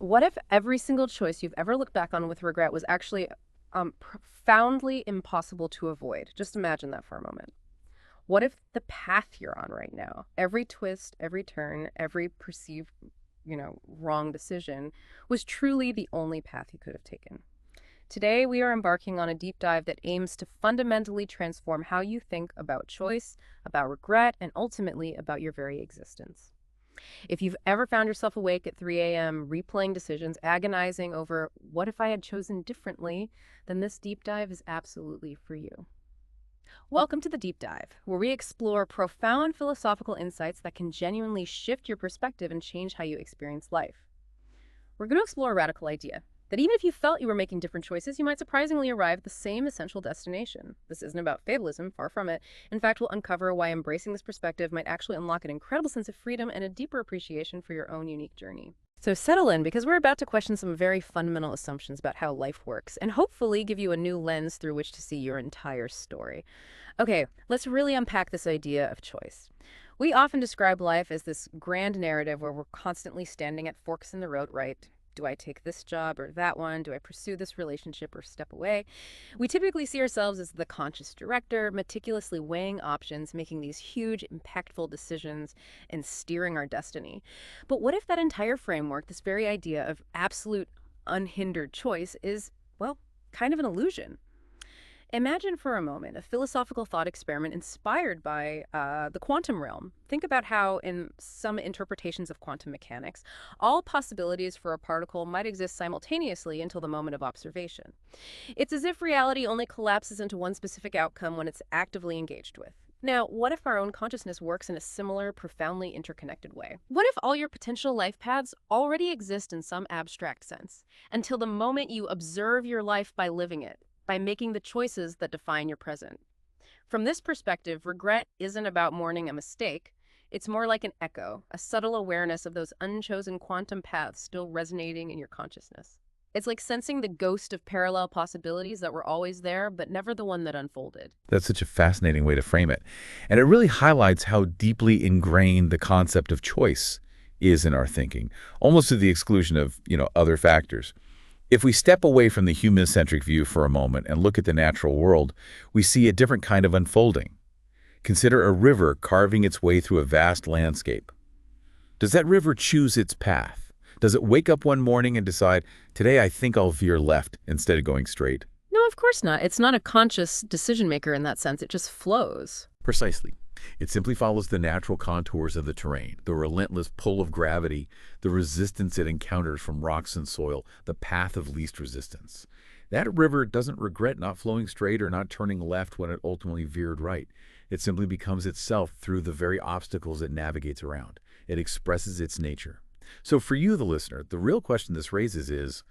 What if every single choice you've ever looked back on with regret was actually profoundly impossible to avoid? Just imagine that for a moment. What if the path you're on right now, every twist, every turn, every perceived, wrong decision, was truly the only path you could have taken? Today, we are embarking on a deep dive that aims to fundamentally transform how you think about choice, about regret, and ultimately about your very existence. If you've ever found yourself awake at 3 a.m., replaying decisions, agonizing over what if I had chosen differently, then this deep dive is absolutely for you. Welcome to the Deep Dive, where we explore profound philosophical insights that can genuinely shift your perspective and change how you experience life. We're going to explore a radical idea that even if you felt you were making different choices, you might surprisingly arrive at the same essential destination. This isn't about fatalism, far from it. In fact, we'll uncover why embracing this perspective might actually unlock an incredible sense of freedom and a deeper appreciation for your own unique journey. So settle in, because we're about to question some very fundamental assumptions about how life works, and hopefully give you a new lens through which to see your entire story. Okay, let's really unpack this idea of choice. We often describe life as this grand narrative where we're constantly standing at forks in the road, right? Do I take this job or that one? Do I pursue this relationship or step away? We typically see ourselves as the conscious director, meticulously weighing options, making these huge, impactful decisions, and steering our destiny. But what if that entire framework, this very idea of absolute unhindered choice, is, well, kind of an illusion? Imagine for a moment a philosophical thought experiment inspired by the quantum realm. Think about how, in some interpretations of quantum mechanics, all possibilities for a particle might exist simultaneously until the moment of observation. It's as if reality only collapses into one specific outcome when it's actively engaged with. Now, what if our own consciousness works in a similar, profoundly interconnected way? What if all your potential life paths already exist in some abstract sense, until the moment you observe your life by living it, by making the choices that define your present? From this perspective, regret isn't about mourning a mistake. It's more like an echo, a subtle awareness of those unchosen quantum paths still resonating in your consciousness. It's like sensing the ghost of parallel possibilities that were always there, but never the one that unfolded. That's such a fascinating way to frame it. And it really highlights how deeply ingrained the concept of choice is in our thinking, almost to the exclusion of, other factors. If we step away from the human-centric view for a moment and look at the natural world, we see a different kind of unfolding. Consider a river carving its way through a vast landscape. Does that river choose its path? Does it wake up one morning and decide, today I think I'll veer left instead of going straight? No, of course not. It's not a conscious decision maker in that sense. It just flows. Precisely. It simply follows the natural contours of the terrain, the relentless pull of gravity, the resistance it encounters from rocks and soil, the path of least resistance. That river doesn't regret not flowing straight or not turning left when it ultimately veered right. It simply becomes itself through the very obstacles it navigates around. It expresses its nature. So for you, the listener, the real question this raises is,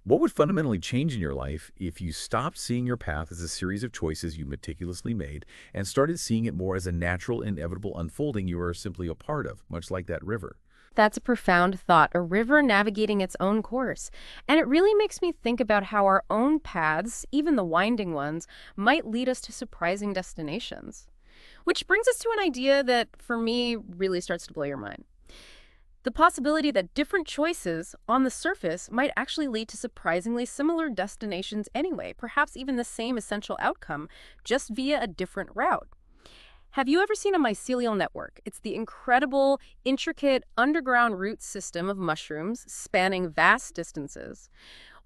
what would fundamentally change in your life if you stopped seeing your path as a series of choices you meticulously made and started seeing it more as a natural, inevitable unfolding you are simply a part of, much like that river? That's a profound thought, a river navigating its own course. And it really makes me think about how our own paths, even the winding ones, might lead us to surprising destinations. Which brings us to an idea that, for me, really starts to blow your mind. The possibility that different choices on the surface might actually lead to surprisingly similar destinations anyway, perhaps even the same essential outcome, just via a different route. Have you ever seen a mycelial network? It's the incredible, intricate underground root system of mushrooms spanning vast distances.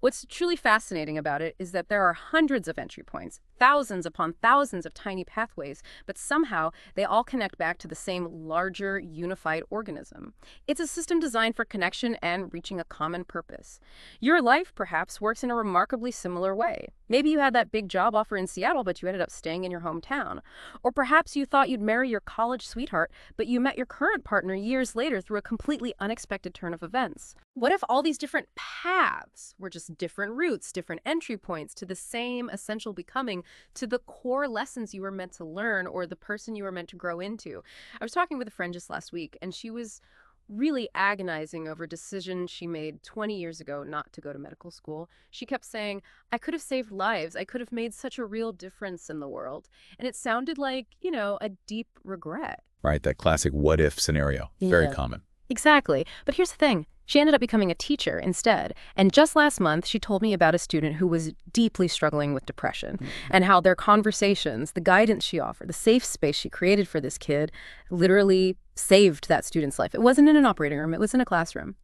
What's truly fascinating about it is that there are hundreds of entry points, thousands upon thousands of tiny pathways, but somehow they all connect back to the same larger, unified organism. It's a system designed for connection and reaching a common purpose. Your life, perhaps, works in a remarkably similar way. Maybe you had that big job offer in Seattle, but you ended up staying in your hometown. Or perhaps you thought you'd marry your college sweetheart, but you met your current partner years later through a completely unexpected turn of events. What if all these different paths were just different routes, different entry points to the same essential becoming, to the core lessons you were meant to learn or the person you were meant to grow into? I was talking with a friend just last week, and she was really agonizing over a decision she made 20 years ago not to go to medical school. She kept saying, I could have saved lives. I could have made such a real difference in the world. And it sounded like, a deep regret. Right, that classic what-if scenario. Very Yeah. common. Exactly. But here's the thing. She ended up becoming a teacher instead. And just last month, she told me about a student who was deeply struggling with depression and how their conversations, the guidance she offered, the safe space she created for this kid literally saved that student's life. It wasn't in an operating room, it was in a classroom.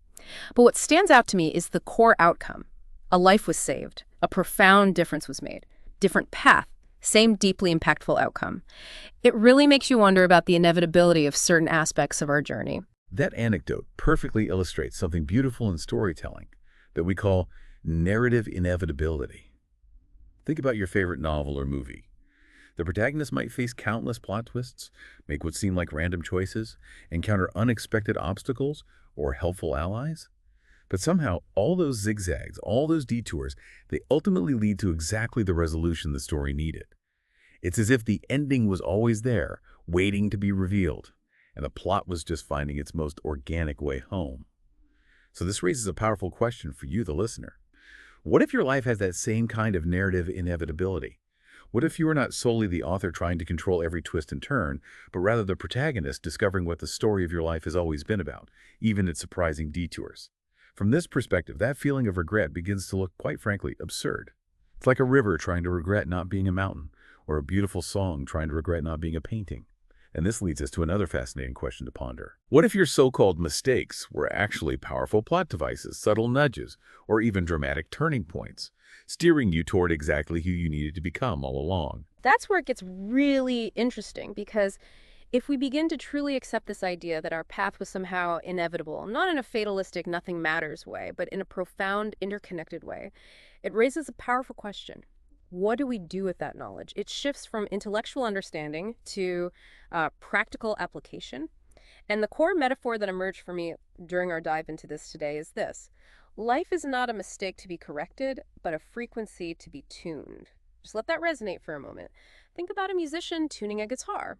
But what stands out to me is the core outcome. A life was saved. A profound difference was made. Different path, same deeply impactful outcome. It really makes you wonder about the inevitability of certain aspects of our journey. That anecdote perfectly illustrates something beautiful in storytelling that we call narrative inevitability. Think about your favorite novel or movie. The protagonist might face countless plot twists, make what seem like random choices, encounter unexpected obstacles or helpful allies. But somehow, all those zigzags, all those detours, they ultimately lead to exactly the resolution the story needed. It's as if the ending was always there, waiting to be revealed, and the plot was just finding its most organic way home. So this raises a powerful question for you, the listener. What if your life has that same kind of narrative inevitability? What if you are not solely the author trying to control every twist and turn, but rather the protagonist discovering what the story of your life has always been about, even its surprising detours? From this perspective, that feeling of regret begins to look, quite frankly, absurd. It's like a river trying to regret not being a mountain, or a beautiful song trying to regret not being a painting. And this leads us to another fascinating question to ponder. What if your so-called mistakes were actually powerful plot devices, subtle nudges, or even dramatic turning points, steering you toward exactly who you needed to become all along? That's where it gets really interesting because if we begin to truly accept this idea that our path was somehow inevitable, not in a fatalistic, nothing matters way, but in a profound, interconnected way, it raises a powerful question. What do we do with that knowledge? It shifts from intellectual understanding to practical application. And the core metaphor that emerged for me during our dive into this today is this. Life is not a mistake to be corrected, but a frequency to be tuned. Just let that resonate for a moment. Think about a musician tuning a guitar.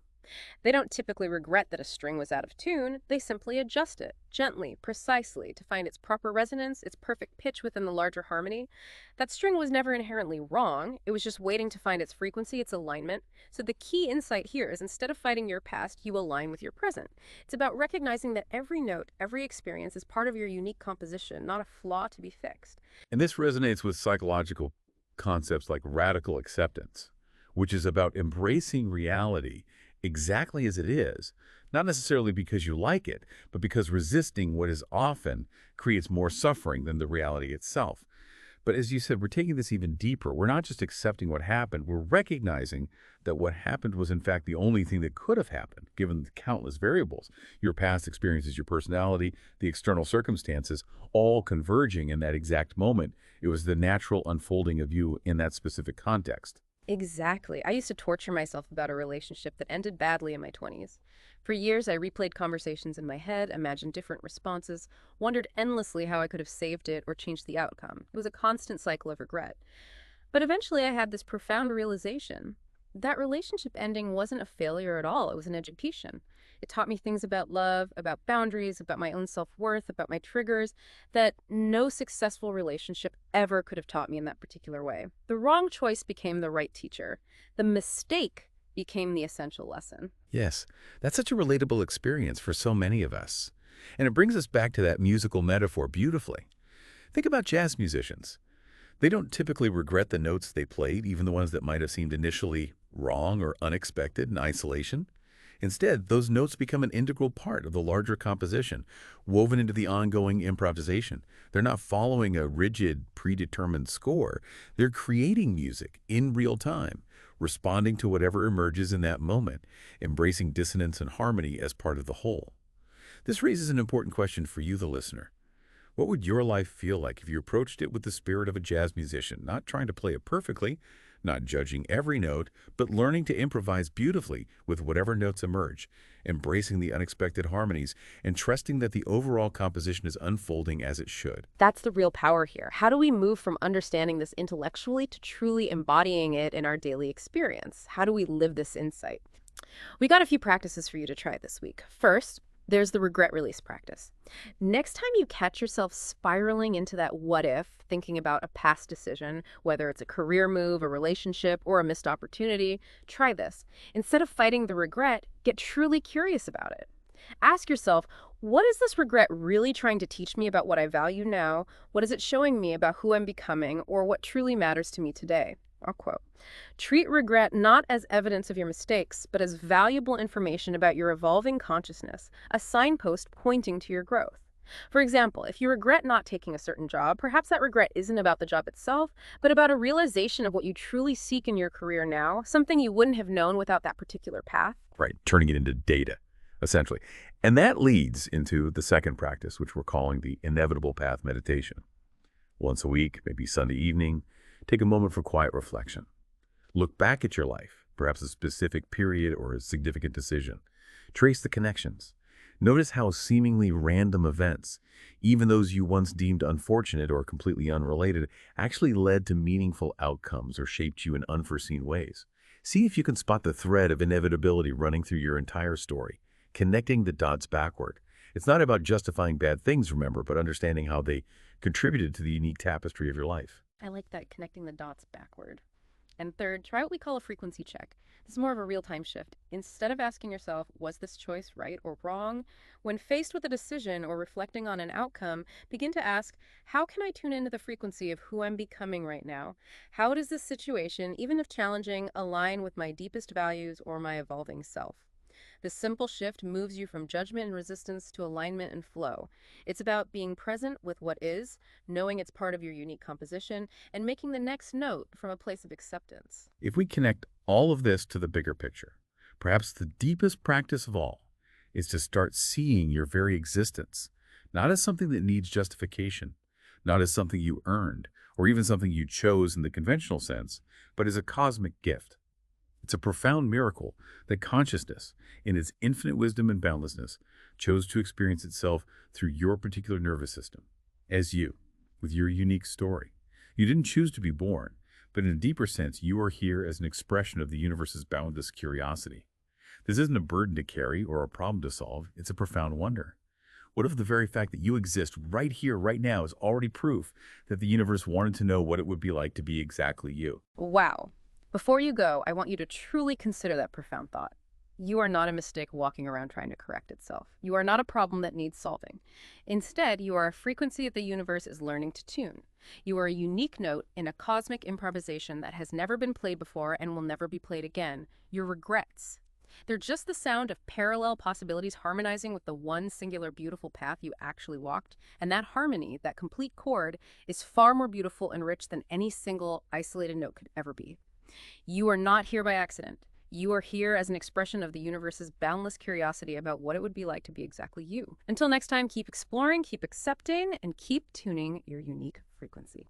They don't typically regret that a string was out of tune, they simply adjust it, gently, precisely, to find its proper resonance, its perfect pitch within the larger harmony. That string was never inherently wrong, it was just waiting to find its frequency, its alignment. So the key insight here is instead of fighting your past, you align with your present. It's about recognizing that every note, every experience is part of your unique composition, not a flaw to be fixed. And this resonates with psychological concepts like radical acceptance, which is about embracing reality exactly as it is, not necessarily because you like it, but because resisting what is often creates more suffering than the reality itself. But as you said, we're taking this even deeper. We're not just accepting what happened, we're recognizing that what happened was in fact the only thing that could have happened, given the countless variables, your past experiences, your personality, the external circumstances, all converging in that exact moment. It was the natural unfolding of you in that specific context. Exactly. I used to torture myself about a relationship that ended badly in my 20s. For years, I replayed conversations in my head, imagined different responses, wondered endlessly how I could have saved it or changed the outcome. It was a constant cycle of regret. But eventually, I had this profound realization. That relationship ending wasn't a failure at all. It was an education. It taught me things about love, about boundaries, about my own self-worth, about my triggers that no successful relationship ever could have taught me in that particular way. The wrong choice became the right teacher. The mistake became the essential lesson. Yes, that's such a relatable experience for so many of us. And it brings us back to that musical metaphor beautifully. Think about jazz musicians. They don't typically regret the notes they played, even the ones that might have seemed initially wrong or unexpected in isolation. Instead, those notes become an integral part of the larger composition, woven into the ongoing improvisation. They're not following a rigid, predetermined score. They're creating music in real time, responding to whatever emerges in that moment, embracing dissonance and harmony as part of the whole. This raises an important question for you, the listener. What would your life feel like if you approached it with the spirit of a jazz musician, not trying to play it perfectly, not judging every note, but learning to improvise beautifully with whatever notes emerge, embracing the unexpected harmonies, and trusting that the overall composition is unfolding as it should? That's the real power here. How do we move from understanding this intellectually to truly embodying it in our daily experience? How do we live this insight? We got a few practices for you to try this week. First, there's the regret release practice. Next time you catch yourself spiraling into that what if, thinking about a past decision, whether it's a career move, a relationship, or a missed opportunity, try this. Instead of fighting the regret, get truly curious about it. Ask yourself, what is this regret really trying to teach me about what I value now? What is it showing me about who I'm becoming or what truly matters to me today? I'll quote. Treat regret not as evidence of your mistakes, but as valuable information about your evolving consciousness, a signpost pointing to your growth. For example, if you regret not taking a certain job, perhaps that regret isn't about the job itself, but about a realization of what you truly seek in your career now, something you wouldn't have known without that particular path. Right, turning it into data, essentially. And that leads into the second practice, which we're calling the inevitable path meditation. Once a week, maybe Sunday evening, take a moment for quiet reflection. Look back at your life, perhaps a specific period or a significant decision. Trace the connections. Notice how seemingly random events, even those you once deemed unfortunate or completely unrelated, actually led to meaningful outcomes or shaped you in unforeseen ways. See if you can spot the thread of inevitability running through your entire story, connecting the dots backward. It's not about justifying bad things, remember, but understanding how they contributed to the unique tapestry of your life. I like that, connecting the dots backward. And third, try what we call a frequency check. This is more of a real-time shift. Instead of asking yourself, was this choice right or wrong? When faced with a decision or reflecting on an outcome, begin to ask, how can I tune into the frequency of who I'm becoming right now? How does this situation, even if challenging, align with my deepest values or my evolving self? This simple shift moves you from judgment and resistance to alignment and flow. It's about being present with what is, knowing it's part of your unique composition, and making the next note from a place of acceptance. If we connect all of this to the bigger picture, perhaps the deepest practice of all is to start seeing your very existence, not as something that needs justification, not as something you earned, or even something you chose in the conventional sense, but as a cosmic gift. It's a profound miracle that consciousness, in its infinite wisdom and boundlessness, chose to experience itself through your particular nervous system, as you, with your unique story. You didn't choose to be born, but in a deeper sense, you are here as an expression of the universe's boundless curiosity. This isn't a burden to carry or a problem to solve, it's a profound wonder. What if the very fact that you exist right here, right now, is already proof that the universe wanted to know what it would be like to be exactly you? Wow. Before you go, I want you to truly consider that profound thought. You are not a mistake walking around trying to correct itself. You are not a problem that needs solving. Instead, you are a frequency that the universe is learning to tune. You are a unique note in a cosmic improvisation that has never been played before and will never be played again. Your regrets. They're just the sound of parallel possibilities harmonizing with the one singular beautiful path you actually walked. And that harmony, that complete chord, is far more beautiful and rich than any single isolated note could ever be. You are not here by accident. You are here as an expression of the universe's boundless curiosity about what it would be like to be exactly you. Until next time, keep exploring, keep accepting, and keep tuning your unique frequency.